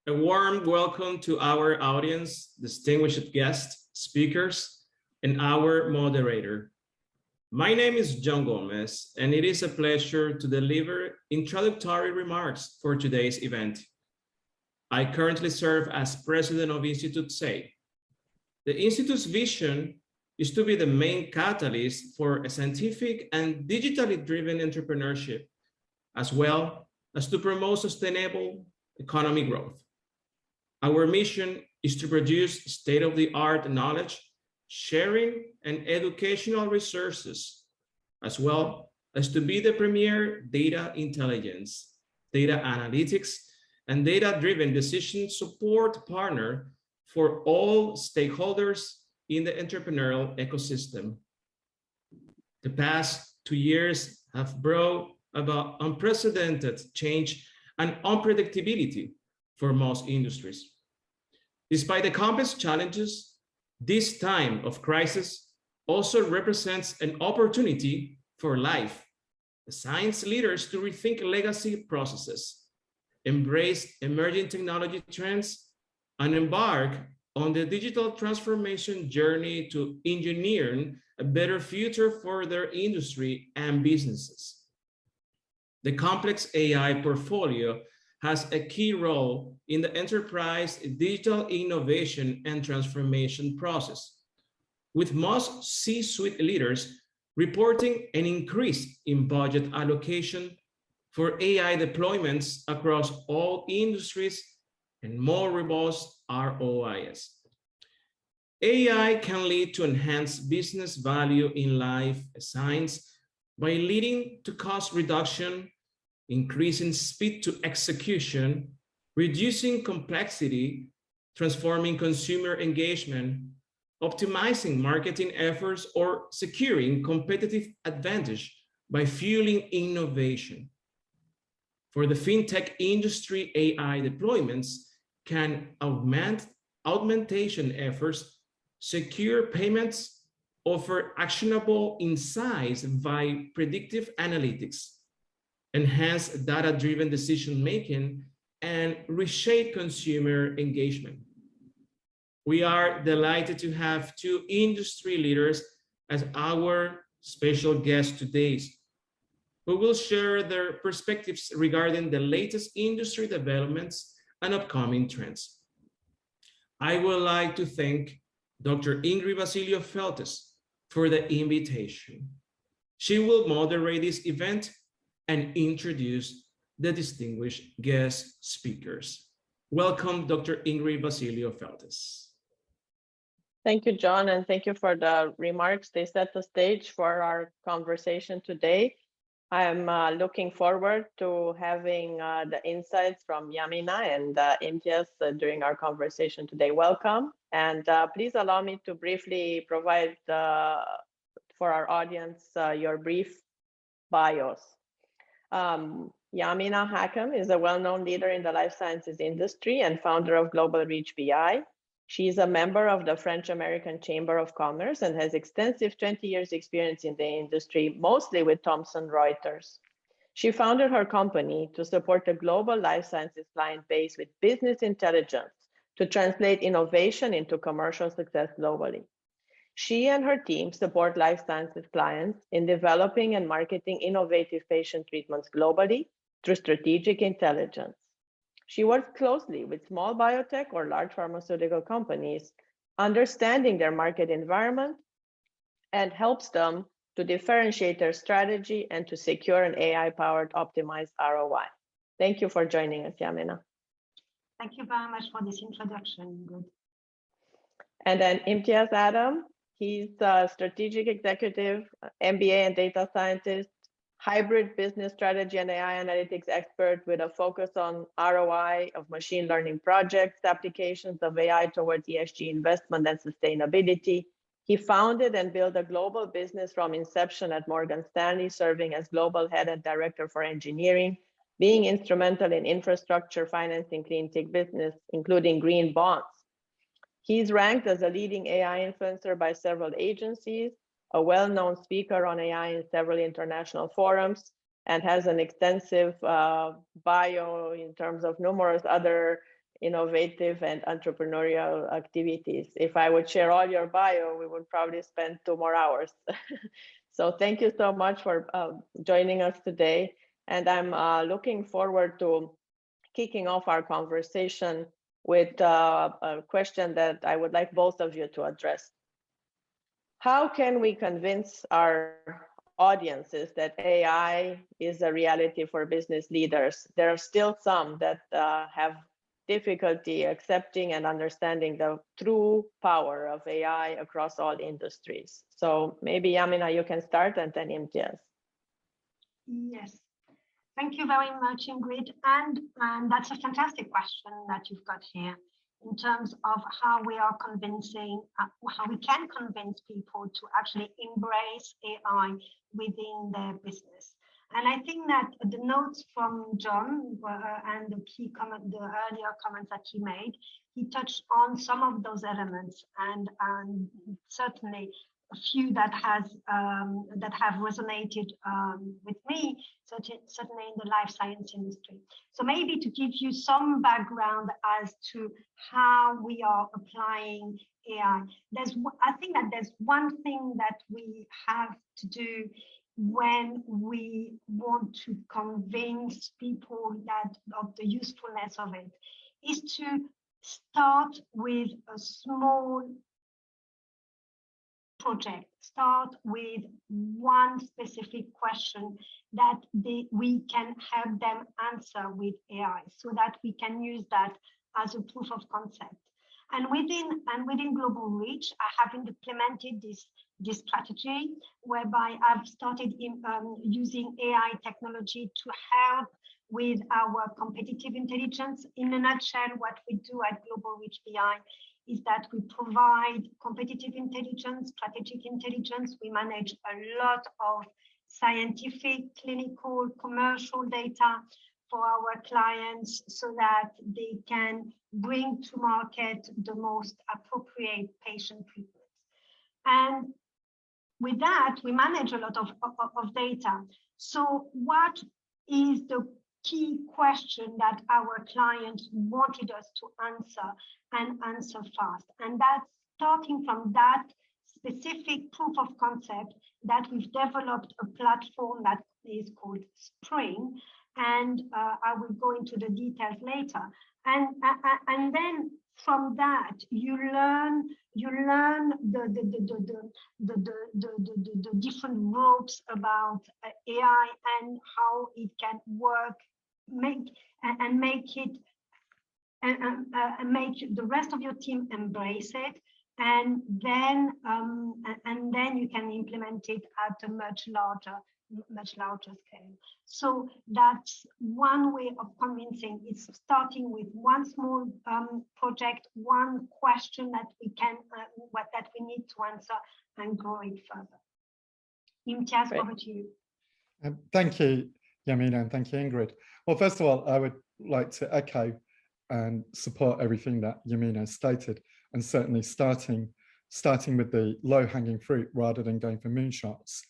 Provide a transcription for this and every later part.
A warm welcome to our audience, distinguished guests, speakers, and our moderator. My name is John Gomez, and it is a pleasure to deliver introductory remarks for today's event. I currently serve as president of Institute SAY. The Institute's vision is to be the main catalyst for a scientific and digitally driven entrepreneurship, as well as to promote sustainable economic growth. Our mission is to produce state-of-the-art knowledge, sharing, and educational resources, as well as to be the premier data intelligence, data analytics, and data-driven decision support partner for all stakeholders in the entrepreneurial ecosystem. The past 2 years have brought about unprecedented change and unpredictability for most industries. Despite the complex challenges, this time of crisis also represents an opportunity for life, science leaders to rethink legacy processes, embrace emerging technology trends, and embark on the digital transformation journey to engineer a better future for their industry and businesses. The complex AI portfolio has a key role in the enterprise digital innovation and transformation process, with most C-suite leaders reporting an increase in budget allocation for AI deployments across all industries and more robust ROIs. AI can lead to enhanced business value in life science by leading to cost reduction, increasing speed to execution, reducing complexity, transforming consumer engagement, optimizing marketing efforts, or securing competitive advantage by fueling innovation. For the fintech industry, AI deployments can augment augmentation efforts, secure payments, offer actionable insights via predictive analytics, enhance data-driven decision-making, and reshape consumer engagement. We are delighted to have two industry leaders as our special guests today, who will share their perspectives regarding the latest industry developments and upcoming trends. I would like to thank Dr. Ingrid Vasilio-Feltes for the invitation. She will moderate this event and introduce the distinguished guest speakers. Welcome, Dr. Ingrid Vasilio-Feltes. Thank you, John, and thank you for the remarks. They set the stage for our conversation today. I am looking forward to having the insights from Yamina and Imtiaz during our conversation today. Welcome, and please allow me to briefly provide for our audience your brief bios. Yamina Hakem is a well-known leader in the life sciences industry and founder of GlobalReach BI. She is a member of the French-American Chamber of Commerce and has extensive 20 years experience in the industry, mostly with Thomson Reuters. She founded her company to support the global life sciences client base with business intelligence to translate innovation into commercial success globally. She and her team support life sciences clients in developing and marketing innovative patient treatments globally through strategic intelligence. She works closely with small biotech or large pharmaceutical companies, understanding their market environment, and helps them to differentiate their strategy and to secure an AI-powered optimized ROI. Thank you for joining us, Yamina. Thank you very much for this introduction. Good. And then Imtiaz Adam, he's a strategic executive, MBA and data scientist, hybrid business strategy and AI analytics expert with a focus on ROI of machine learning projects, applications of AI towards ESG investment and sustainability. He founded and built a global business from inception at Morgan Stanley, serving as global head and director for engineering, being instrumental in infrastructure financing clean tech business, including green bonds. He's ranked as a leading AI influencer by several agencies, a well-known speaker on AI in several international forums, and has an extensive bio in terms of numerous other innovative and entrepreneurial activities. If I would share all your bio, we would probably spend 2 more hours. So thank you so much for joining us today. And I'm looking forward to kicking off our conversation with a question that I would like both of you to address. How can we convince our audiences that AI is a reality for business leaders? There are still some that have difficulty accepting and understanding the true power of AI across all industries. So maybe Yamina, you can start, and then Imtiaz. Yes, thank you very much, Ingrid. And that's a fantastic question that you've got here in terms of how we are convincing, how we can convince people to actually embrace AI within their business. And I think that the notes from John and the key comment, the earlier comments that he made, he touched on some of those elements, and certainly a few that have resonated with me, certainly in the life science industry. So maybe to give you some background as to how we are applying AI, I think that there's one thing that we have to do when we want to convince people that of the usefulness of it, is to start with a small project. Start with one specific question that we can help them answer with AI, so that we can use that as a proof of concept. And within GlobalReach, I have implemented this strategy whereby I've started using AI technology to help with our competitive intelligence. In a nutshell, what we do at GlobalReach BI is that we provide competitive intelligence, strategic intelligence. We manage a lot of scientific, clinical, commercial data for our clients so that they can bring to market the most appropriate patient treatments. And with that, we manage a lot of data. So what is the key question that our clients wanted us to answer, and answer fast? And that's starting from that specific proof of concept that we've developed a platform that is called Spring. And I will go into the details later. And then from that, you learn the different ropes about AI and how it can work, make the rest of your team embrace it, and then you can implement it at a much larger scale. So that's one way of convincing. It's starting with one small project, one question that we can that we need to answer, and grow it further. Imtiaz, over to you. Thank you, Yamina, and thank you, Ingrid. Well, first of all, I would like to echo and support everything that Yamina stated, and certainly starting with the low-hanging fruit rather than going for moonshots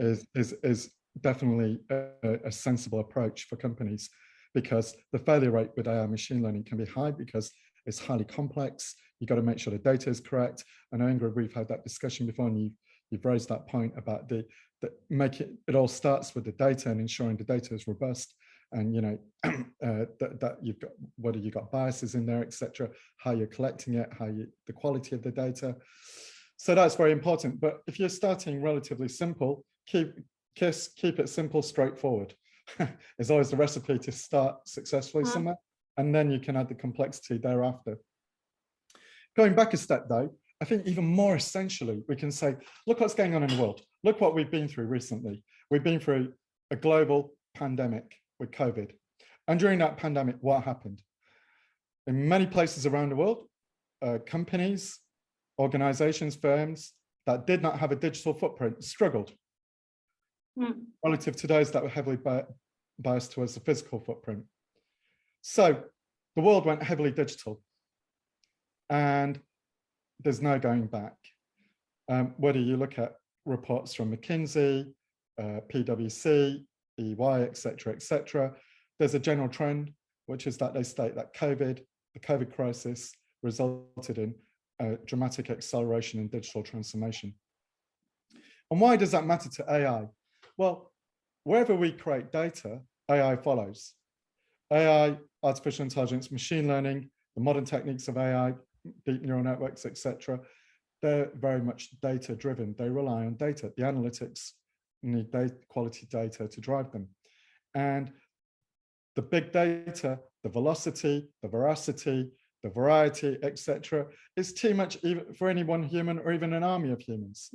is definitely a sensible approach for companies, because the failure rate with AI machine learning can be high because it's highly complex. You've got to make sure the data is correct. And Ingrid, we've had that discussion before, and you've raised that point about it all starts with the data and ensuring the data is robust, and that you've got, whether you've got biases in there, etc., how you're collecting it, the quality of the data. So that's very important. But if you're starting relatively simple, keep it simple, straightforward. It's always the recipe to start successfully somewhere, and then you can add the complexity thereafter. Going back a step though, I think even more essentially, we can say, look what's going on in the world. Look what we've been through recently. We've been through a global pandemic with COVID. And during that pandemic, what happened? In many places around the world, companies, organizations, firms that did not have a digital footprint struggled relative to those that were heavily biased towards the physical footprint. So the world went heavily digital, and there's no going back. Whether you look at reports from McKinsey, PwC, EY, etc., there's a general trend, which is that they state that COVID the COVID crisis resulted in a dramatic acceleration in digital transformation. And why does that matter to AI? Well, wherever we create data, AI follows. AI, artificial intelligence, machine learning, the modern techniques of AI, deep neural networks, etc., they're very much data driven. They rely on data. The analytics need quality data to drive them. And the big data, the velocity, the veracity, the variety, etc., is too much even for any one human or even an army of humans.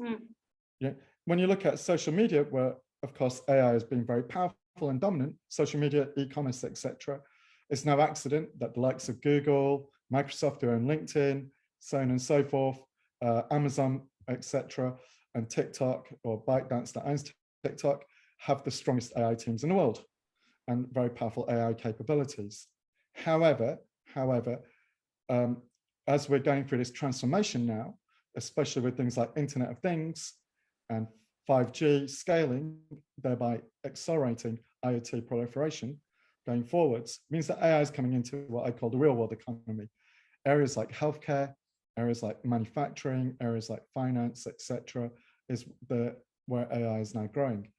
Yeah. When you look at social media, where of course AI has been very powerful and dominant, social media, e-commerce, etc., it's no accident that the likes of Google, Microsoft, who own LinkedIn, so on and so forth, Amazon, etc., and TikTok or ByteDance that owns TikTok have the strongest AI teams in the world and very powerful AI capabilities. However, as we're going through this transformation now, especially with things like Internet of Things and 5G scaling, thereby accelerating IoT proliferation going forwards, means that AI is coming into what I call the real world economy. Areas like healthcare, areas like manufacturing, areas like finance, etc., is where AI is now growing.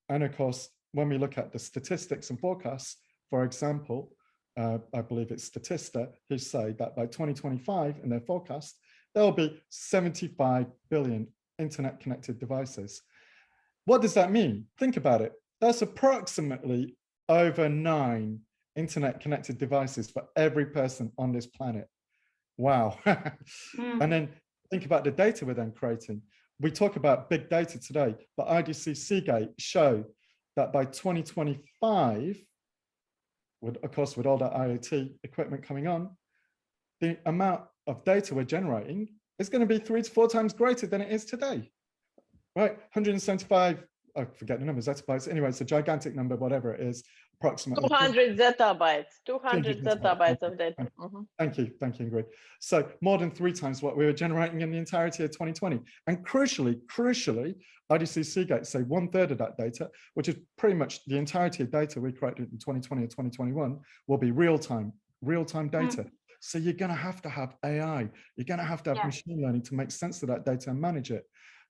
And of course, when we look at the statistics and forecasts, for example, I believe it's Statista who say that by 2025 in their forecast, there will be 75 billion internet connected devices. What does that mean? Think about it. That's approximately over 9 internet connected devices for every person on this planet. Wow. And then think about the data we're then creating. We talk about big data today, but IDC Seagate show that by 2025, of course, with all that IoT equipment coming on, the amount of data we're generating is going to be 3 to 4 times greater than it is today, right? 175, I forget the numbers, zettabytes. Anyway, it's a gigantic number, whatever it is, approximately. 200 zettabytes, 200 zettabytes of data. Thank you, Ingrid. So more than 3 times what we were generating in the entirety of 2020. And crucially, IDC Seagate say 1/3 of that data, which is pretty much the entirety of data we created in 2020 or 2021, will be real-time data. So you're going to have AI. You're going to have machine learning to make sense of that data and manage it,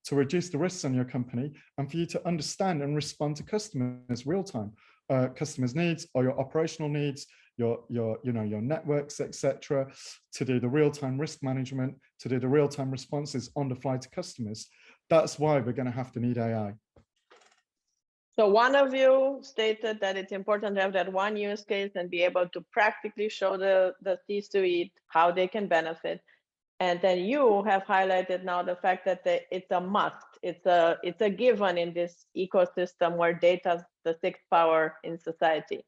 to reduce the risks on your company, and for you to understand and respond to customers real-time, customers' needs or your operational needs, your networks, etc., to do the real-time risk management, to do the real-time responses on the fly to customers. That's why we're going to have to need AI. So one of you stated that it's important to have that one use case and be able to practically show the C-suite how they can benefit. And then you have highlighted now the fact that it's a must. It's a given in this ecosystem where data is the 6th power in society.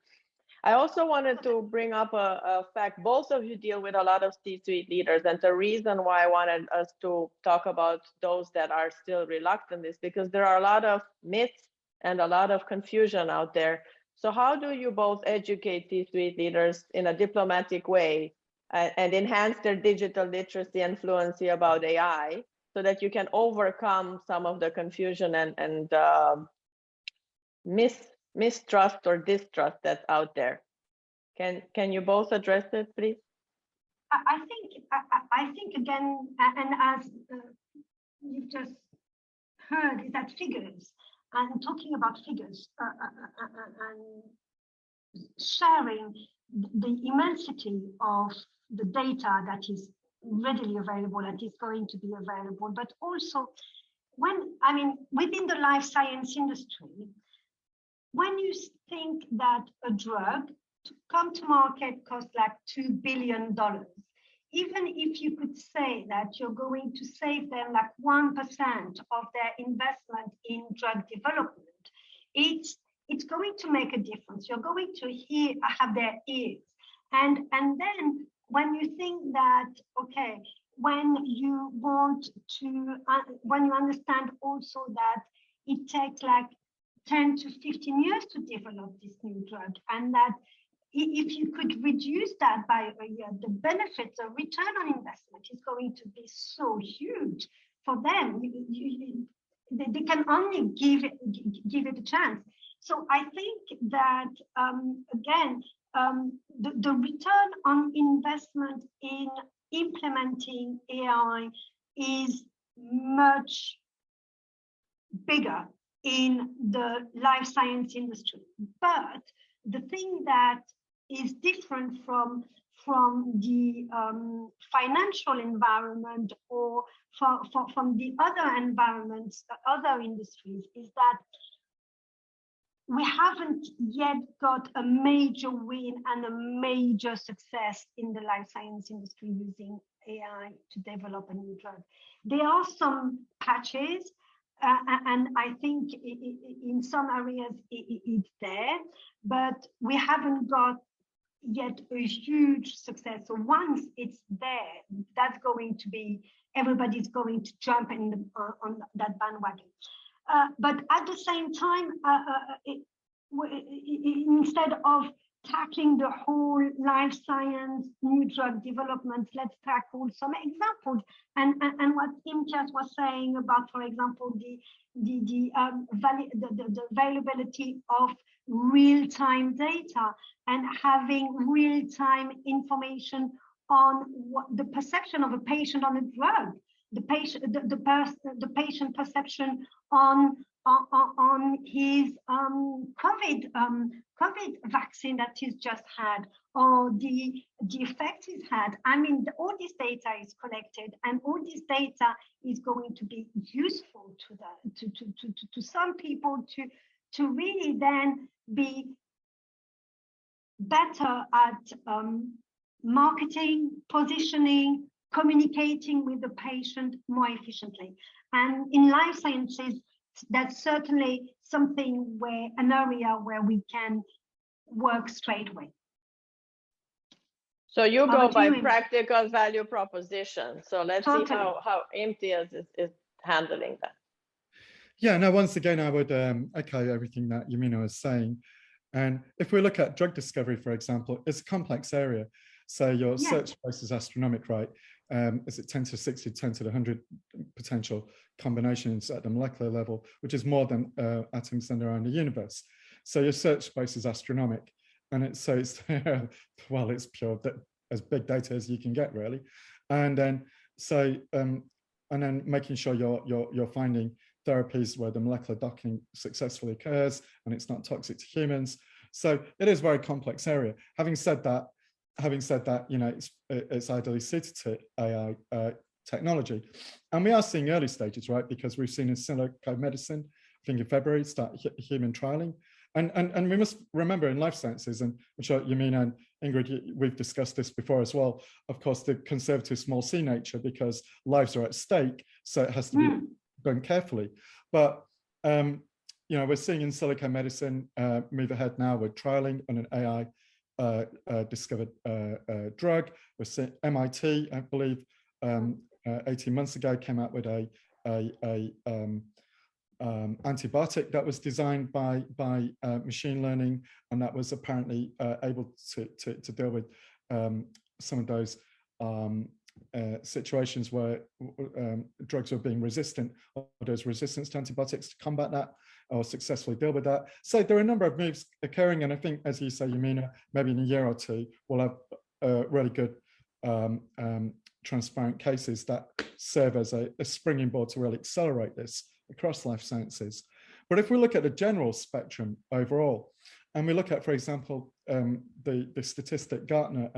I also wanted to bring up a fact. Both of you deal with a lot of C-suite leaders, and the reason why I wanted us to talk about those that are still reluctant is because there are a lot of myths and a lot of confusion out there. So how do you both educate C-suite leaders in a diplomatic way and enhance their digital literacy and fluency about AI so that you can overcome some of the confusion and mistrust or distrust that's out there? Can you both address it, please? I think again, and as you've just heard, is that figures, and talking about figures and sharing the immensity of the data that is readily available, that is going to be available, but also within the life science industry, when you think that a drug to come to market costs like $2 billion, even if you could say that you're going to save them like 1% of their investment in drug development, it's going to make a difference. You're going to have their ears. And then when you think that, okay, when you want to, when you understand also that it takes like 10 to 15 years to develop this new drug, and that if you could reduce that by a year, the benefits, the return on investment is going to be so huge for them. They can only give it a chance. So I think that, again, the return on investment in implementing AI is much bigger in the life science industry. But the thing that is different from the financial environment or from the other environments, other industries, is that we haven't yet got a major win and a major success in the life science industry using AI to develop a new drug. There are some patches, and I think in some areas it's there, but we haven't got yet a huge success. So once it's there, that's going to be, everybody's going to jump in on that bandwagon. But at the same time, instead of tackling the whole life science new drug development, let's tackle some examples. And what Imtiaz was saying about, for example, the availability of real-time data and having real-time information on what the perception of a patient on a drug, the patient perception on his COVID vaccine that he's just had, or the effect he's had. I mean, all this data is collected, and all this data is going to be useful to some people to really then be better at marketing, positioning, communicating with the patient more efficiently. And in life sciences, that's certainly something an area where we can work straight away. So you go by practical value proposition. So let's see how Imtiaz is handling that. Yeah, no, once again, I would echo everything that Yamina was saying. And if we look at drug discovery, for example, it's a complex area. So your search space is astronomic, right? Is it 10 to 60, 10 to the 100 potential combinations at the molecular level, which is more than atoms than there are in the universe. So your search space is astronomic. And it's well, it's pure, as big data as you can get, really. And then and then making sure you're finding therapies where the molecular docking successfully occurs and it's not toxic to humans. So it is a very complex area. Having said that, you know, it's ideally suited to AI technology. And we are seeing early stages, right? Because we've seen in silico medicine, I think in February, start human trialing. And we must remember in life sciences, and I'm sure Yamina and Ingrid, we've discussed this before as well, of course, the conservative small c nature, because lives are at stake, so it has to be done carefully. But, you know, we're seeing in silico medicine move ahead now with trialing on an AI discovered drug. We're seeing MIT, I believe, 18 months ago, came out with a antibiotic that was designed by machine learning, and that was apparently able to deal with some of those situations where drugs were being resistant, or there's resistance to antibiotics, to combat that or successfully deal with that. So there are a number of moves occurring, and I think, as you say, Yamina, maybe in a year or two, we'll have really good transparent cases that serve as a springing board to really accelerate this across life sciences. But if we look at the general spectrum overall, and we look at, for example, the statistic Gartner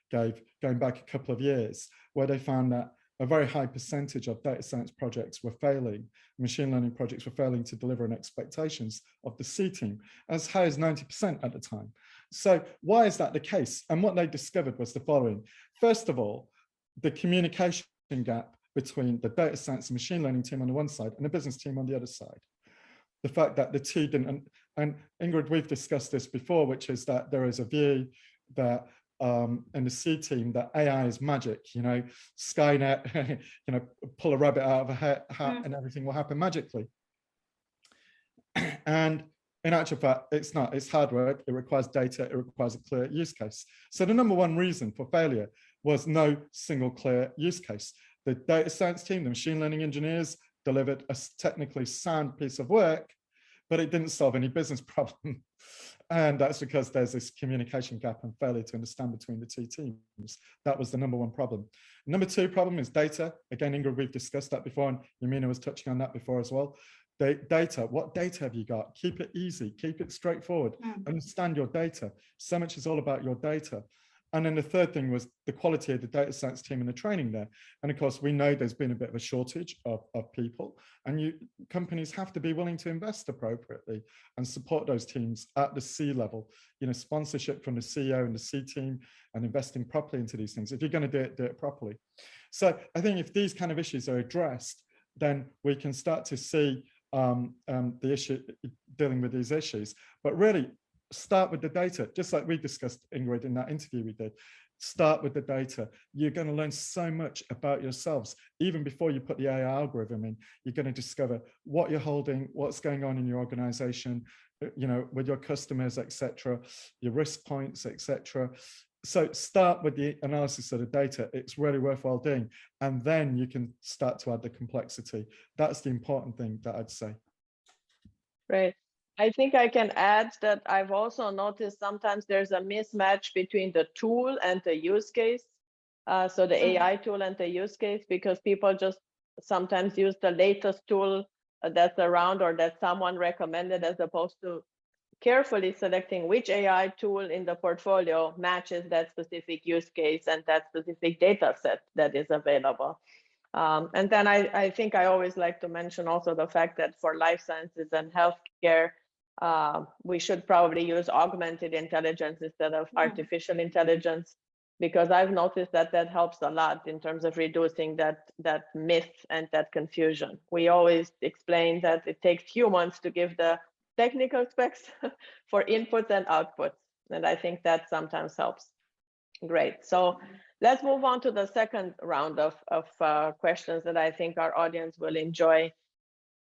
gave going back a couple of years, where they found that a very high percentage of data science projects were failing, machine learning projects were failing to deliver on expectations of the C team, as high as 90% at the time. So why is that the case? And what they discovered was the following. First of all, the communication gap between the data science and machine learning team on the one side and the business team on the other side. The fact that the two didn't, and Ingrid, we've discussed this before, which is that there is a view that in the C team that AI is magic, you know, Skynet, you know, pull a rabbit out of a hat and everything will happen magically. And in actual fact, it's not, it's hard work, it requires data, it requires a clear use case. So the number one reason for failure was no single clear use case. The data science team, the machine learning engineers delivered a technically sound piece of work, but it didn't solve any business problem. And that's because there's this communication gap and failure to understand between the two teams. That was the #1 problem. #2 problem is data. Again, Ingrid, we've discussed that before, and Yamina was touching on that before as well. Data, what data have you got? Keep it easy, keep it straightforward, understand your data. So much is all about your data. And then the third thing was the quality of the data science team and the training there. And of course, we know there's been a bit of a shortage of people, and companies have to be willing to invest appropriately and support those teams at the C level, sponsorship from the CEO and the C team, and investing properly into these things. If you're going to do it properly. So I think if these kind of issues are addressed, then we can start to see the issue, dealing with these issues. But really, start with the data, just like we discussed, Ingrid, in that interview we did. Start with the data. You're going to learn so much about yourselves. Even before you put the AI algorithm in, you're going to discover what you're holding, what's going on in your organization, with your customers, etc., your risk points, etc. So start with the analysis of the data. It's really worthwhile doing. And then you can start to add the complexity. That's the important thing that I'd say. Right. I think I can add that I've also noticed sometimes there's a mismatch between the tool and the use case. So the AI tool and the use case, because people just sometimes use the latest tool that's around or that someone recommended, as opposed to carefully selecting which AI tool in the portfolio matches that specific use case and that specific data set that is available. And then I think I always like to mention also the fact that for life sciences and healthcare, we should probably use augmented intelligence instead of artificial intelligence, because I've noticed that that helps a lot in terms of reducing that myth and that confusion. We always explain that it takes humans to give the technical specs for inputs and outputs, and I think that sometimes helps. Great. So let's move on to the second round of questions that I think our audience will enjoy.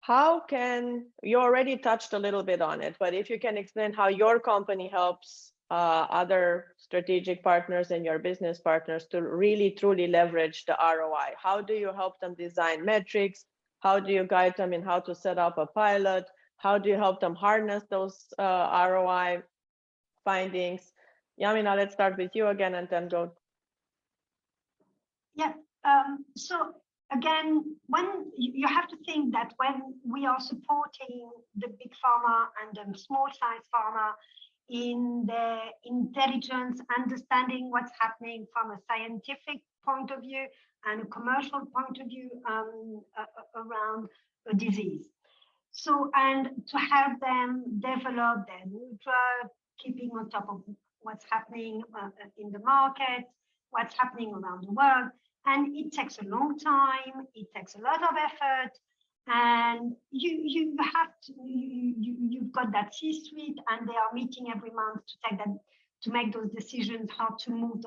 How can, you already touched a little bit on it, but if you can explain how your company helps other strategic partners and your business partners to really truly leverage the ROI. How do you help them design metrics? How do you guide them in how to set up a pilot? How do you help them harness those ROI findings? Yamina, let's start with you again and then go. Yeah, so again, when you have to think that when we are supporting the big pharma and the small size pharma in their intelligence, understanding what's happening from a scientific point of view and a commercial point of view around a disease. So, and to help them develop their new drug, keeping on top of what's happening in the market, what's happening around the world. And it takes a long time, it takes a lot of effort, and you've got that C-suite, and they are meeting every month to make those decisions, how to move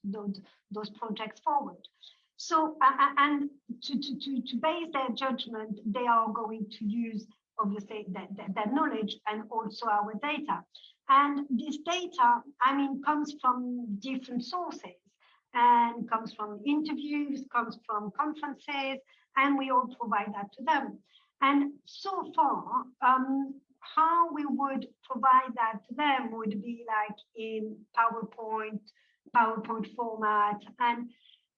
those projects forward. So and to base their judgment, they are going to use obviously that knowledge and also our data. And this data, I mean, comes from different sources. And comes from interviews, comes from conferences, and we all provide that to them. And so far, how we would provide that to them would be like in PowerPoint format, and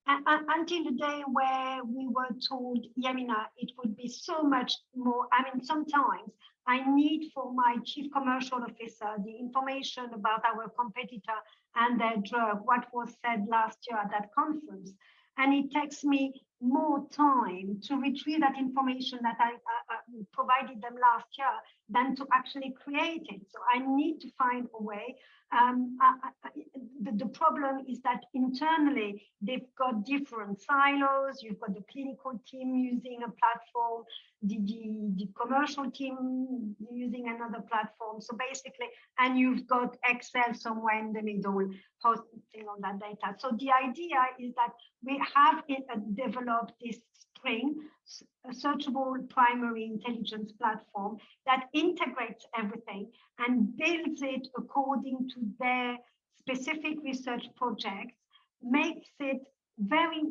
until the day where we were told, Yamina, it would be so much more. I mean, sometimes I need for my chief commercial officer the information about our competitor and their drug, what was said last year at that conference. And it takes me more time to retrieve that information that I provided them last year than to actually create it. So I need to find a way. The problem is that internally, they've got different silos. You've got the clinical team using a platform, the commercial team using another platform. So basically, and you've got Excel somewhere in the middle, hosting all that data. So the idea is that we have developed this Spring, a searchable primary intelligence platform that integrates everything and builds it according to their specific research projects, makes it very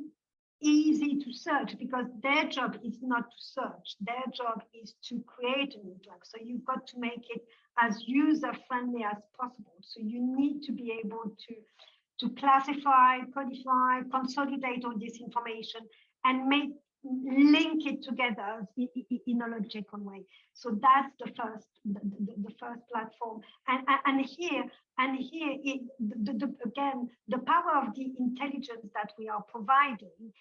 easy to search, because their job is not to search. Their job is to create a new drug. So you've got to make it as user-friendly as possible. So you need to be able to classify, codify, consolidate all this information and link it together in a logical way. So that's the first platform. And here again, the power of the intelligence that we are providing,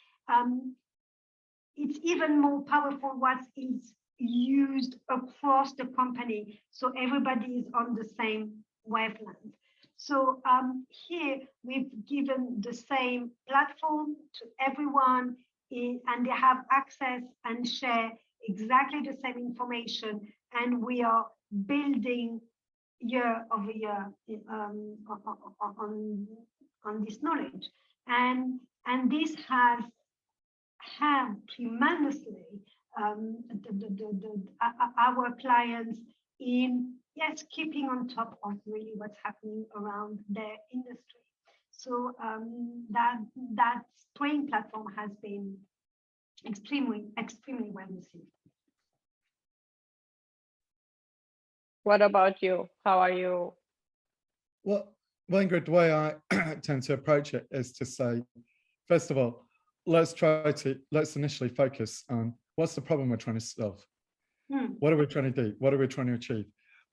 it's even more powerful once it's used across the company, so everybody is on the same wavelength. So here we've given the same platform to everyone, and they have access and share exactly the same information, and we are building year over year on this knowledge, and this has helped tremendously our clients in keeping on top of really what's happening around their industry. So that spraying platform has been extremely well received. What about you? How are you? Well, Ingrid, the way I tend to approach it is to say, first of all, let's initially focus on what's the problem we're trying to solve. What are we trying to do? What are we trying to achieve?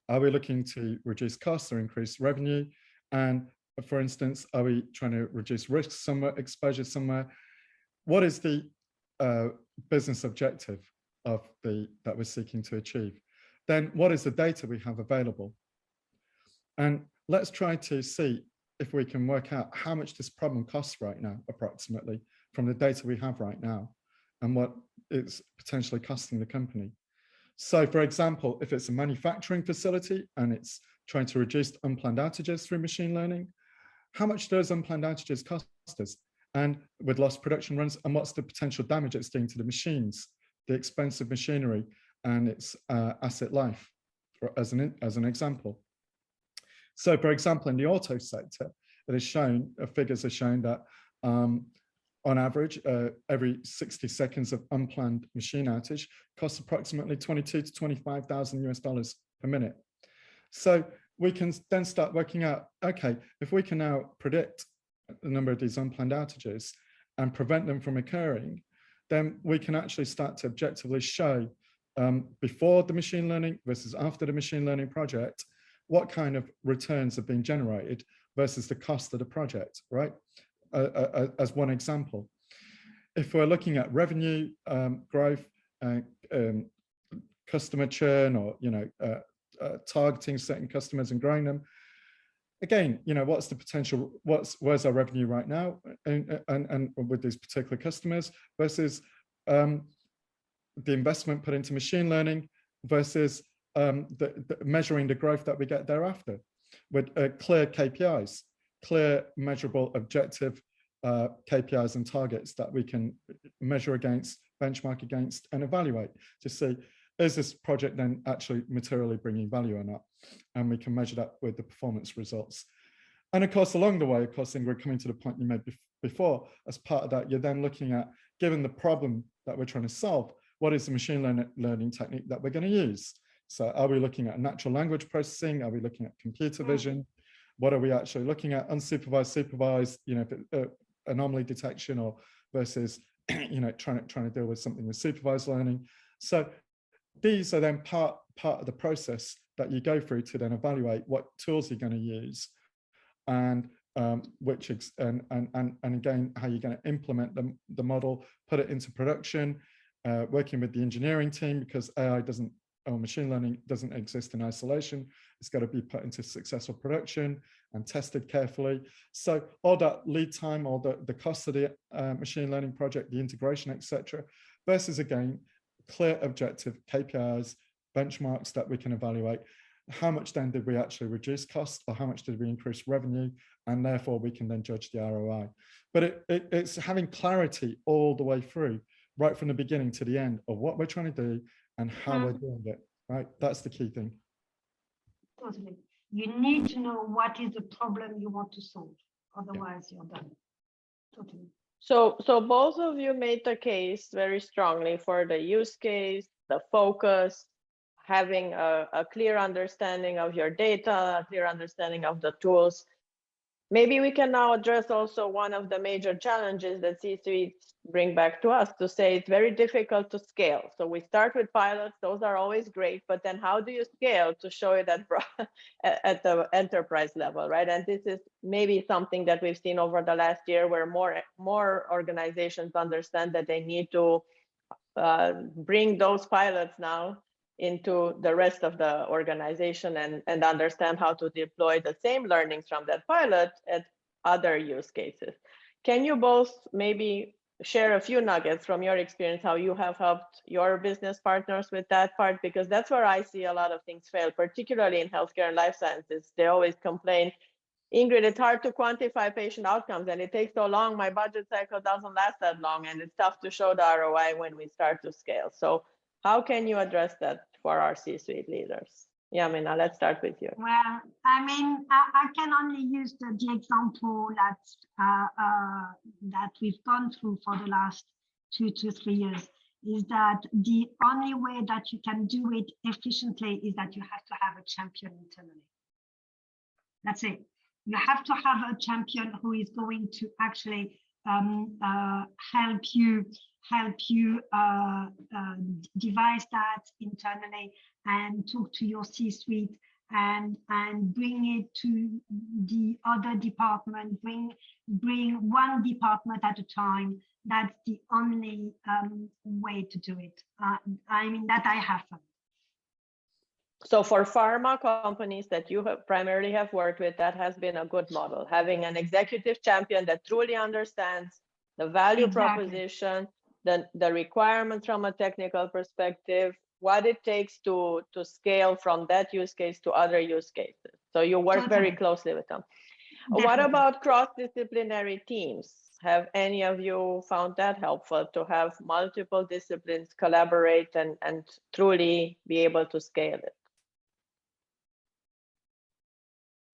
Are we looking to reduce costs or increase revenue? And for instance, are we trying to reduce risk somewhere, exposure somewhere? What is the business objective of that we're seeking to achieve? Then what is the data we have available? And let's try to see if we can work out how much this problem costs right now, approximately, from the data we have right now, and what it's potentially costing the company. So for example, if it's a manufacturing facility and it's trying to reduce unplanned outages through machine learning, how much do those unplanned outages cost us? And with lost production runs, and what's the potential damage it's doing to the machines, the expensive machinery and its asset life, as an example. So for example, in the auto sector, it is shown, figures are shown that on average, every 60 seconds of unplanned machine outage costs approximately $22,000 to $25,000 per minute. So we can then start working out, okay, if we can now predict the number of these unplanned outages and prevent them from occurring, then we can actually start to objectively show before the machine learning versus after the machine learning project, what kind of returns have been generated versus the cost of the project, right? As one example. If we're looking at revenue growth, customer churn, or targeting certain customers and growing them, again, what's the potential? Where's our revenue right now, and with these particular customers versus the investment put into machine learning versus measuring the growth that we get thereafter with clear KPIs. Clear, measurable, objective KPIs and targets that we can measure against, benchmark against, and evaluate to see, is this project then actually materially bringing value or not? And we can measure that with the performance results. And of course, along the way, of course, Ingrid, coming to the point you made before, as part of that, you're then looking at, given the problem that we're trying to solve, what is the machine learning technique that we're going to use? So are we looking at natural language processing? Are we looking at computer vision? What are we actually looking at? Unsupervised, supervised, anomaly detection, or versus, trying to deal with something with supervised learning. So these are then part of the process that you go through to then evaluate what tools you're going to use, and and again, how you're going to implement the model, put it into production, working with the engineering team, because AI or machine learning doesn't exist in isolation. It's got to be put into successful production and tested carefully. So all that lead time, all the cost of the machine learning project, the integration, etc., versus again, clear objective KPIs, benchmarks that we can evaluate. How much then did we actually reduce costs, or how much did we increase revenue? And therefore we can then judge the ROI. But it's having clarity all the way through, right from the beginning to the end, of what we're trying to do and how we're doing it, right? That's the key thing. Totally. You need to know what is the problem you want to solve. Otherwise, you're done. Totally. So both of you made the case very strongly for the use case, the focus, having a clear understanding of your data, a clear understanding of the tools. Maybe we can now address also one of the major challenges that C-suites bring back to us, to say it's very difficult to scale. So we start with pilots, those are always great, but then how do you scale to show it at the enterprise level, right? And this is maybe something that we've seen over the last year, where more organizations understand that they need to bring those pilots now into the rest of the organization and understand how to deploy the same learnings from that pilot at other use cases. Can you both maybe share a few nuggets from your experience, how you have helped your business partners with that part? Because that's where I see a lot of things fail, particularly in healthcare and life sciences. They always complain, Ingrid, it's hard to quantify patient outcomes and it takes so long. My budget cycle doesn't last that long and it's tough to show the ROI when we start to scale. So how can you address that for our C-suite leaders? Yamina, let's start with you. Well, I mean, I can only use the example that we've gone through for the last 2 to 3 years, is that the only way that you can do it efficiently is that you have to have a champion internally. That's it. You have to have a champion who is going to actually help you devise that internally and talk to your C-suite and bring it to the other department, bring one department at a time. That's the only way to do it. I mean, that I have found. So for pharma companies that you have primarily have worked with, that has been a good model, having an executive champion that truly understands the value proposition, the requirements from a technical perspective, what it takes to scale from that use case to other use cases. So you work very closely with them. Definitely. What about cross-disciplinary teams? Have any of you found that helpful, to have multiple disciplines collaborate and truly be able to scale it?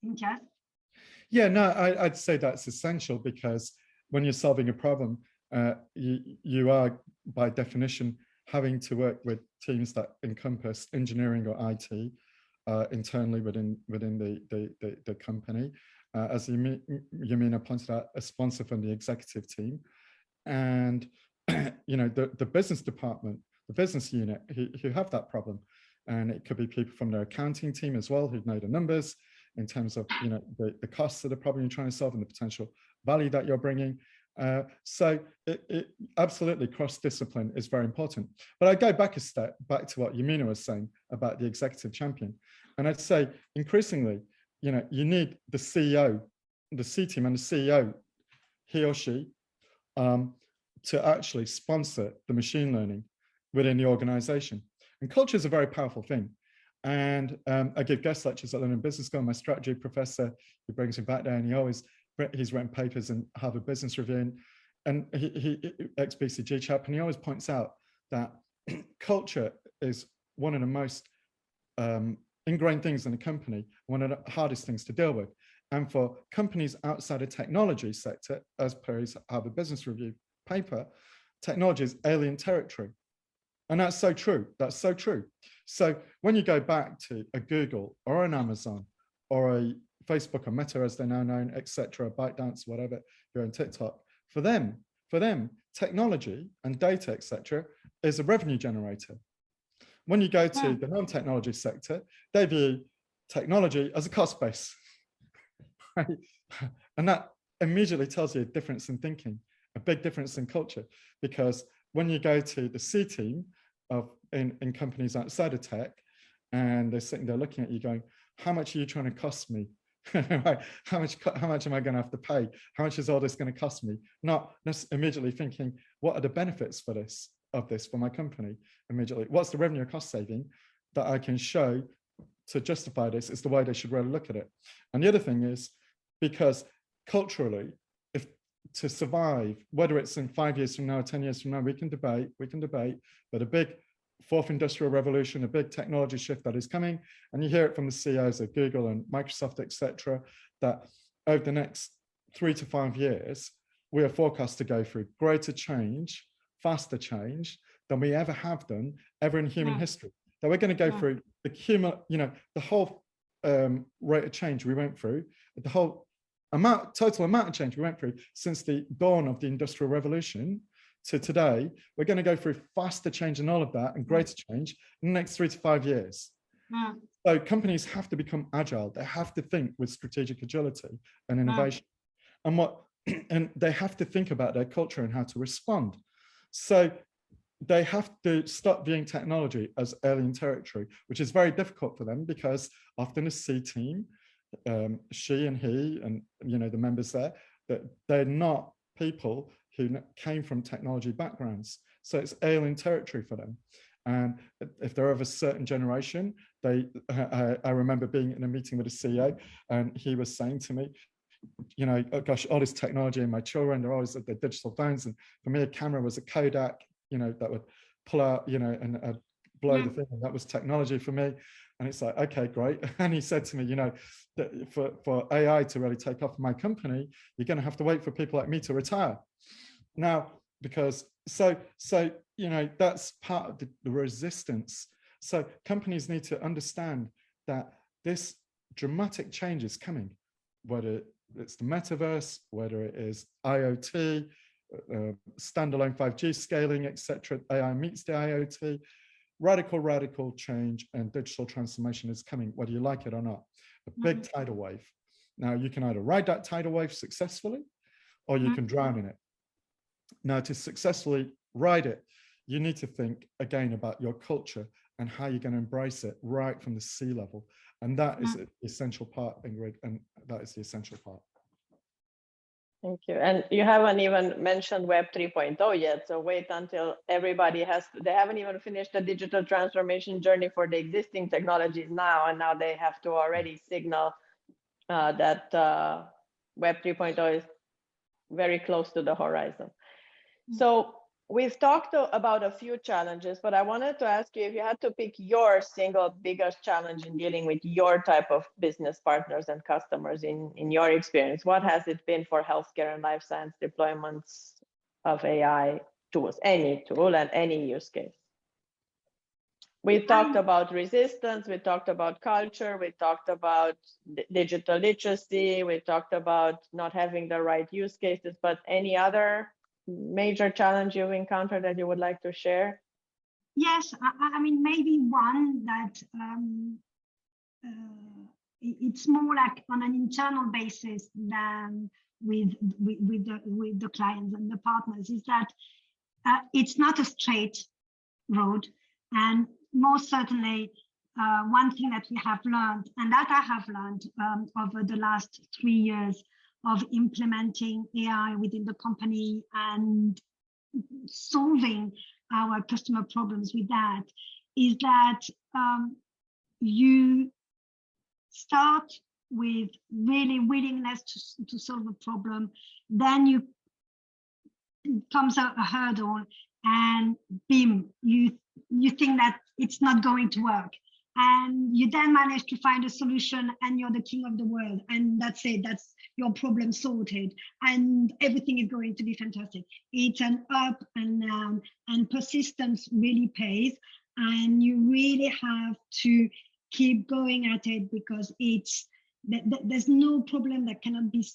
Imtiaz? Yeah, no, I'd say that's essential, because when you're solving a problem, you are by definition having to work with teams that encompass engineering or IT internally within the company. As Yamina pointed out, a sponsor from the executive team, and the business department, the business unit who have that problem, and it could be people from their accounting team as well who know the numbers in terms of the costs of the problem you're trying to solve and the potential value that you're bringing. So it absolutely cross-discipline is very important. But I go back a step, back to what Yamina was saying about the executive champion. And I'd say increasingly, you need the CEO, the C team and the CEO, he or she, to actually sponsor the machine learning within the organization. And culture is a very powerful thing. And I give guest lectures at London Business School. My strategy professor, he brings me back there, and he's written papers in Harvard Business Review, and he ex-BCG chap, and he always points out that culture is one of the most ingrained things in a company, one of the hardest things to deal with. And for companies outside the technology sector, as per his Harvard Business Review paper, technology is alien territory. And that's so true. That's so true. So when you go back to a Google or an Amazon or a Facebook or Meta, as they're now known, etc., ByteDance, whatever, you're on TikTok, for them, technology and data, etc., is a revenue generator. When you go to the non-technology sector, they view technology as a cost base. Right? And that immediately tells you a difference in thinking, a big difference in culture, because when you go to the C team in companies outside of tech, and they're sitting there looking at you going, how much are you trying to cost me? Right? How much am I going to have to pay? How much is all this going to cost me? Not immediately thinking, what are the benefits for this for my company? Immediately, what's the revenue cost saving that I can show to justify this? Is the way they should really look at it. And the other thing is, because culturally, if to survive, whether it's in 5 years from now or 10 years from now, we can debate, but a big fourth industrial revolution, a big technology shift that is coming, and you hear it from the CEOs of Google and Microsoft, etc., that over the next 3 to 5 years, we are forecast to go through greater change, faster change than we ever have done ever in human history. That we're going to go through the whole rate of change we went through, the whole total amount of change we went through since the dawn of the Industrial Revolution to today. We're going to go through faster change and all of that and greater change in the next 3 to 5 years. So companies have to become agile. They have to think with strategic agility and innovation. And they have to think about their culture and how to respond. So they have to stop viewing technology as alien territory, which is very difficult for them because often a C team, she and he and the members there, that they're not people who came from technology backgrounds. So it's alien territory for them. And if they're of a certain generation, I remember being in a meeting with a CEO and he was saying to me, oh gosh, all this technology and my children, they're always at their digital phones. And for me, a camera was a Kodak, that would pull out, and blow the thing. And that was technology for me. And it's like, okay, great. And he said to me, that for AI to really take off my company, you're going to have to wait for people like me to retire. Now, because that's part of the resistance. So companies need to understand that this dramatic change is coming, whether it's the metaverse, whether it is IoT, standalone 5G scaling, etc. AI meets the IoT. Radical change and digital transformation is coming, whether you like it or not. A big tidal wave. Now, you can either ride that tidal wave successfully or you can drown in it. Now, to successfully ride it, you need to think again about your culture and how you're going to embrace it right from the sea level. And that is the essential part, Ingrid, and that is the essential part. Thank you. And you haven't even mentioned Web 3.0 yet. So wait until everybody they haven't even finished the digital transformation journey for the existing technologies now. And now they have to already signal that Web 3.0 is very close to the horizon. So we've talked about a few challenges, but I wanted to ask you if you had to pick your single biggest challenge in dealing with your type of business partners and customers in your experience, what has it been for healthcare and life science deployments of AI tools, any tool and any use case? We talked about resistance, we talked about culture, we talked about digital literacy, we talked about not having the right use cases, but any other major challenge you've encountered that you would like to share? Yes, I mean, maybe one that it's more like on an internal basis than with the clients and the partners, is that it's not a straight road. And most certainly, one thing that we have learned, and that I have learned over the last 3 years of implementing AI within the company and solving our customer problems with that, is that you start with really willingness to solve a problem, then comes a hurdle, and bim, you think that it's not going to work. And you then manage to find a solution and you're the king of the world. And that's it, that's your problem sorted. And everything is going to be fantastic. It's an up and down, and persistence really pays. And you really have to keep going at it, because there's no problem that cannot be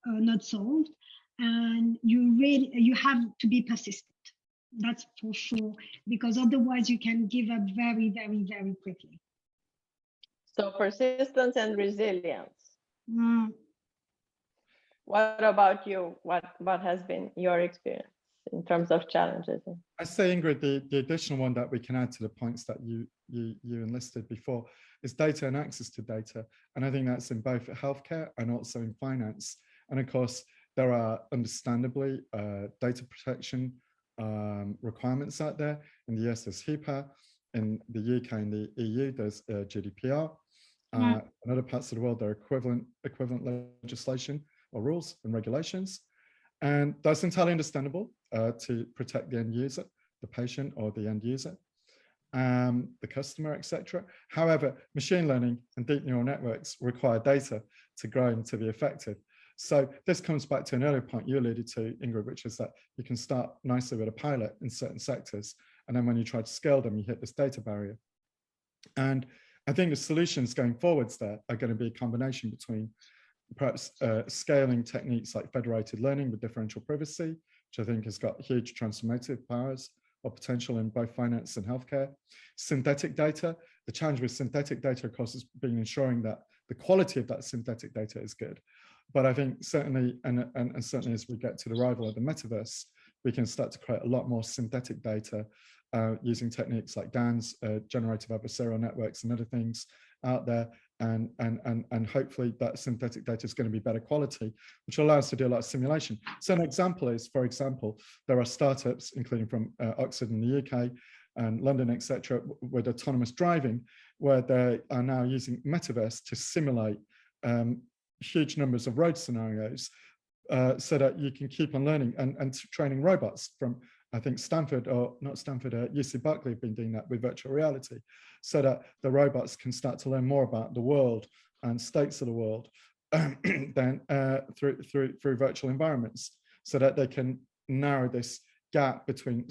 not solved. And you have to be persistent. That's for sure, because otherwise you can give up very, very, very quickly. So persistence and resilience. What about you? What has been your experience in terms of challenges? I say, Ingrid, the additional one that we can add to the points that you enlisted before is data and access to data. And I think that's in both healthcare and also in finance. And of course, there are understandably data protection requirements out there. In the US, there's HIPAA. In the UK and the EU, there's GDPR. In other parts of the world, there are equivalent legislation or rules and regulations. And that's entirely understandable to protect the end user, the patient or the end user, the customer, etc. However, machine learning and deep neural networks require data to grow and to be effective. So this comes back to an earlier point you alluded to, Ingrid, which is that you can start nicely with a pilot in certain sectors, and then when you try to scale them, you hit this data barrier. And I think the solutions going forwards there are going to be a combination between perhaps scaling techniques like federated learning with differential privacy, which I think has got huge transformative powers or potential in both finance and healthcare. Synthetic data, the challenge with synthetic data, of course, has been ensuring that the quality of that synthetic data is good. But I think certainly, and certainly as we get to the arrival of the metaverse, we can start to create a lot more synthetic data using techniques like GANs, generative adversarial networks and other things out there. And hopefully that synthetic data is going to be better quality, which will allow us to do a lot of simulation. So an example is, for example, there are startups, including from Oxford in the UK and London, etc., with autonomous driving, where they are now using metaverse to simulate huge numbers of road scenarios so that you can keep on learning and training robots from, I think Stanford, or not Stanford, UC Berkeley have been doing that with virtual reality, so that the robots can start to learn more about the world and states of the world then through virtual environments, so that they can narrow this gap between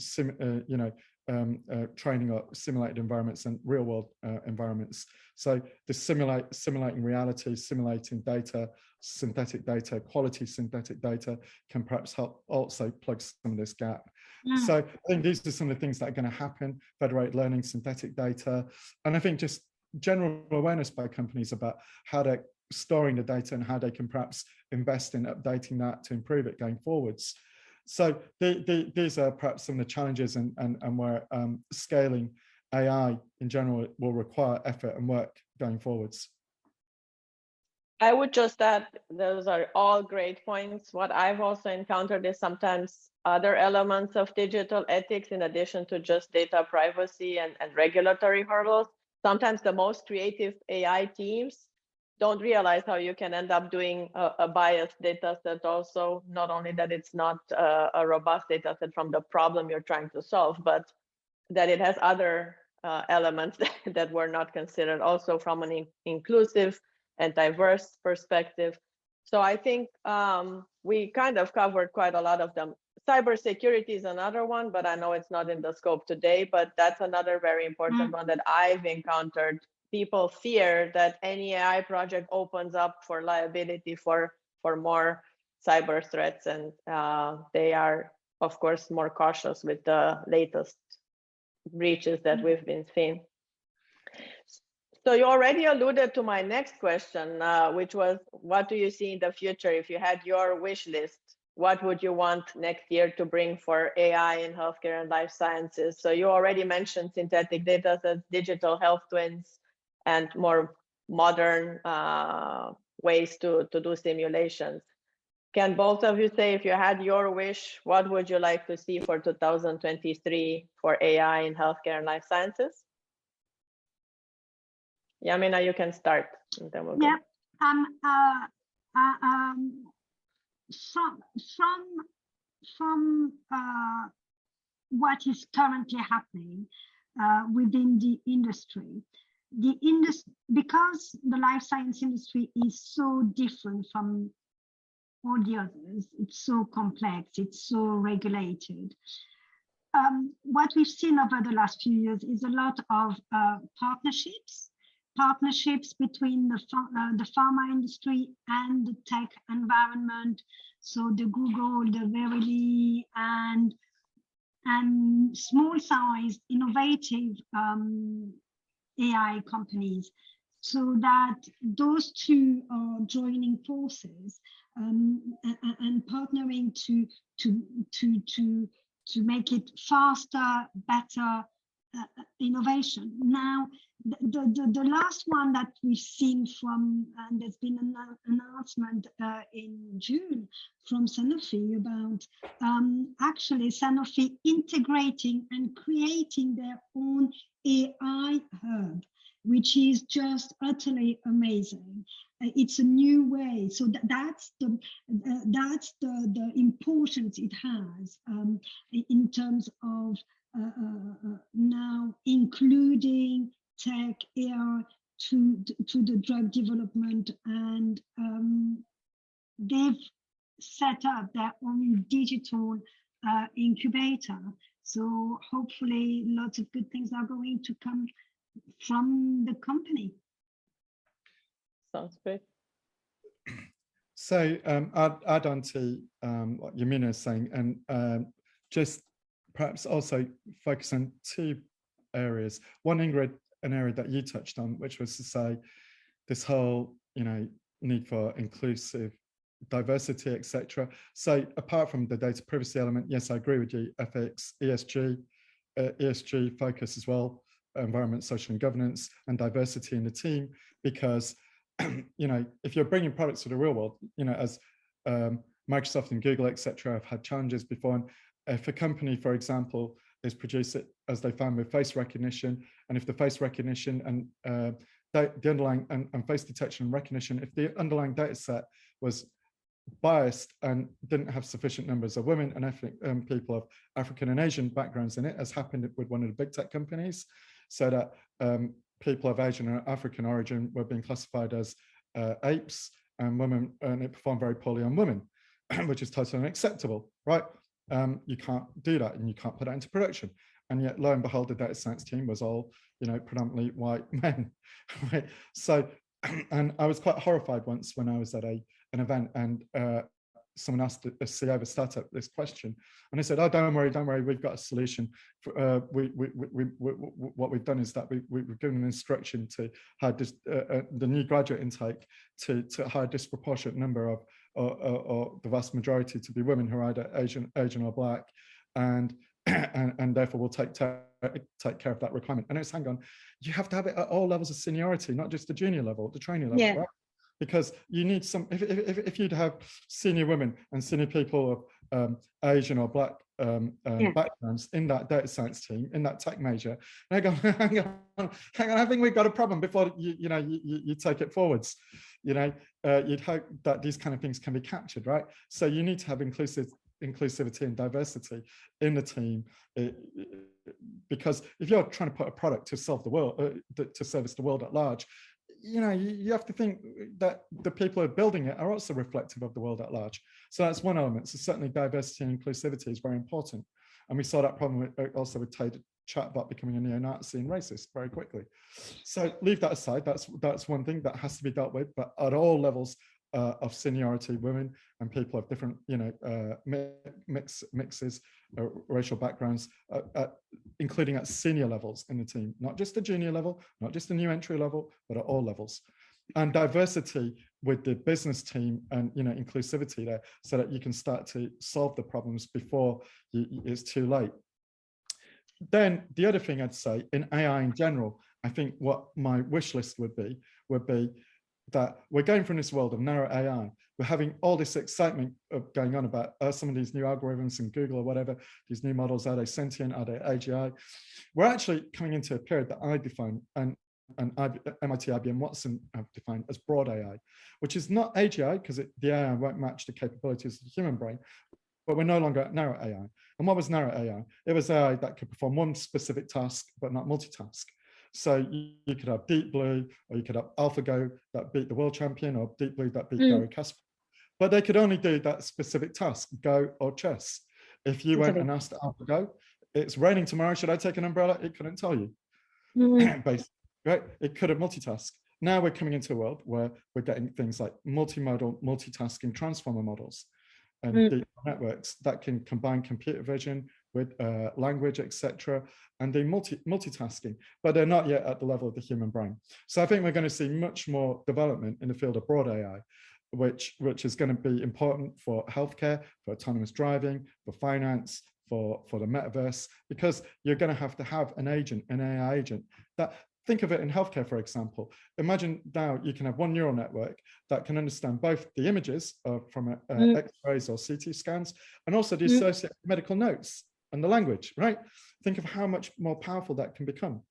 training or simulated environments and real world environments. So the simulating reality, simulating data, synthetic data, quality synthetic data can perhaps help also plug some of this gap. So I think these are some of the things that are going to happen: federated learning, synthetic data, and I think just general awareness by companies about how they're storing the data and how they can perhaps invest in updating that to improve it going forwards. So these are perhaps some of the challenges and where scaling AI in general will require effort and work going forwards. I would just add, those are all great points. What I've also encountered is sometimes other elements of digital ethics in addition to just data privacy and regulatory hurdles. Sometimes the most creative AI teams don't realize how you can end up doing a biased data set also, not only that it's not a robust data set from the problem you're trying to solve, but that it has other elements that were not considered also from an inclusive and diverse perspective. So I think we kind of covered quite a lot of them. Cybersecurity is another one, but I know it's not in the scope today, but that's another very important one that I've encountered. People fear that any AI project opens up for liability for more cyber threats, and they are, of course, more cautious with the latest breaches that we've been seeing. So you already alluded to my next question, which was, what do you see in the future? If you had your wish list, what would you want next year to bring for AI in healthcare and life sciences? So you already mentioned synthetic data sets, digital health twins, and more modern ways to do simulations. Can both of you say, if you had your wish, what would you like to see for 2023 for AI in healthcare and life sciences? Yamina, you can start, and then we'll go. From what is currently happening within the industry, because the life science industry is so different from all the others, it's so complex, it's so regulated. What we've seen over the last few years is a lot of partnerships between the pharma industry and the tech environment. So the Google, the Verily, and small-sized, innovative AI companies, so that those two are joining forces and partnering to make it faster, better innovation. Now, the last one that we've seen from, and there's been an announcement in June from Sanofi about actually Sanofi integrating and creating their own AI hub, which is just utterly amazing. It's a new way. So that's the importance it has in terms of now including tech, AI to the drug development and they've set up their own digital incubator. So hopefully lots of good things are going to come from the company. Sounds great. So add on to what Yamina is saying, and just perhaps also focus on two areas. One, Ingrid, an area that you touched on, which was to say this whole, need for inclusive diversity, etc. So apart from the data privacy element, yes, I agree with you. Ethics, ESG focus as well, environment, social, and governance, and diversity in the team, because if you're bringing products to the real world, as Microsoft and Google, etc., have had challenges before. And if a company, for example, is produce it as they found with face recognition, and if the face recognition and the underlying and face detection and recognition, if the underlying data set was biased and didn't have sufficient numbers of women and ethnic people of African and Asian backgrounds in it, as happened with one of the big tech companies, so that people of Asian or African origin were being classified as apes and women, and it performed very poorly on women, which is totally unacceptable, right? You can't do that, and you can't put that into production. And yet, lo and behold, the data science team was all, predominantly white men, right? So, and I was quite horrified once when I was at an event, and someone asked a CEO of a startup this question, and they said, "Oh, don't worry, we've got a solution. What we've done is that we've given an instruction to hire the new graduate intake to hire a disproportionate number of, or the vast majority to be women who are either Asian or Black, and therefore we'll take care of that requirement." And it's, hang on, you have to have it at all levels of seniority, not just the junior level, the trainee level, right? Because you need some, if you'd have senior women and senior people of Asian or Black backgrounds in that data science team, in that tech major, and I go, hang on, I think we've got a problem before you take it forwards. You'd hope that these kind of things can be captured, right? So you need to have inclusivity and diversity in the team, because if you're trying to put a product to solve the world, to service the world at large, you have to think that the people who are building it are also reflective of the world at large. So that's one element. So certainly diversity and inclusivity is very important. And we saw that problem also with chatbot becoming a neo-Nazi and racist very quickly. So leave that aside. That's one thing that has to be dealt with, but at all levels of seniority, women and people of different, mixes, racial backgrounds, including at senior levels in the team, not just the junior level, not just the new entry level, but at all levels. And diversity with the business team and inclusivity there, so that you can start to solve the problems before it's too late. Then the other thing I'd say in AI in general, I think what my wish list would be that we're going from this world of narrow AI. We're having all this excitement going on about some of these new algorithms in Google or whatever, these new models, are they sentient, are they AGI? We're actually coming into a period that I define, and MIT, IBM, Watson have defined as broad AI, which is not AGI, because the AI won't match the capabilities of the human brain, but we're no longer at narrow AI. And what was narrow AI? It was AI that could perform one specific task, but not multitask. So you could have Deep Blue, or you could have AlphaGo that beat the world champion, or Deep Blue that beat Gary Kasparov. But they could only do that specific task, Go or chess. If you went and asked AlphaGo, it's raining tomorrow, should I take an umbrella? It couldn't tell you. Basically, right? It could have multitasked. Now we're coming into a world where we're getting things like multimodal, multitasking transformer models and deep networks that can combine computer vision with language, etc., and do multitasking, but they're not yet at the level of the human brain. So I think we're going to see much more development in the field of broad AI, which is going to be important for healthcare, for autonomous driving, for finance, for the metaverse, because you're going to have an agent, an AI agent that. Think of it in healthcare, for example. Imagine now you can have one neural network that can understand both the images from X-rays or CT scans, and also the associated medical notes and the language, right? Think of how much more powerful that can become.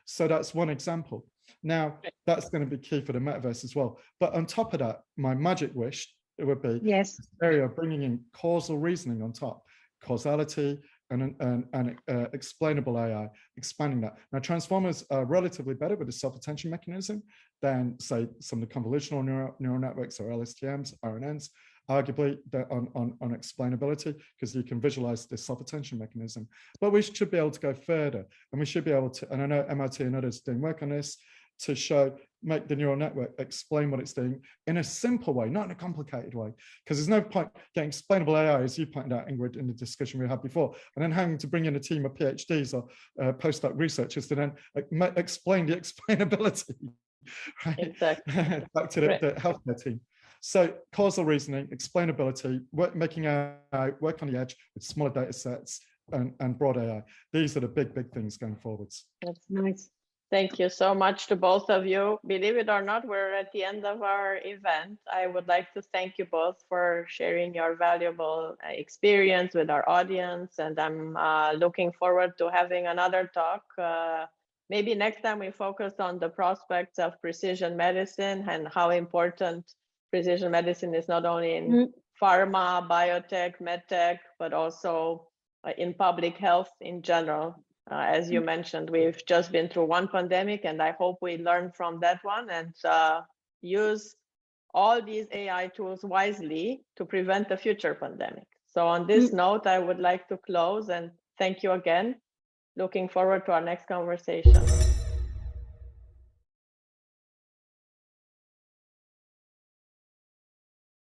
So that's one example. Now, that's going to be key for the metaverse as well. But on top of that, my magic wish, it would be this area of bringing in causal reasoning on top, causality, and explainable AI, expanding that. Now, transformers are relatively better with the self-attention mechanism than, say, some of the convolutional neural networks or LSTMs, RNNs, arguably on explainability, because you can visualize this self-attention mechanism. But we should be able to go further, and we should be able to, and I know MIT and others doing work on this, to make the neural network explain what it's doing in a simple way, not in a complicated way. Because there's no point getting explainable AI, as you pointed out, Ingrid, in the discussion we had before, and then having to bring in a team of PhDs or postdoc researchers to then explain the explainability. Right? Exactly. Back to the healthcare team. So causal reasoning, explainability, making AI work on the edge with smaller data sets and broad AI. These are the big things going forwards. That's nice. Thank you so much to both of you. Believe it or not, we're at the end of our event. I would like to thank you both for sharing your valuable experience with our audience. And I'm looking forward to having another talk. Maybe next time we focus on the prospects of precision medicine and how important precision medicine is, not only in pharma, biotech, medtech, but also in public health in general. As you mentioned, we've just been through one pandemic, and I hope we learn from that one and use all these AI tools wisely to prevent a future pandemic. So on this note, I would like to close and thank you again. Looking forward to our next conversation.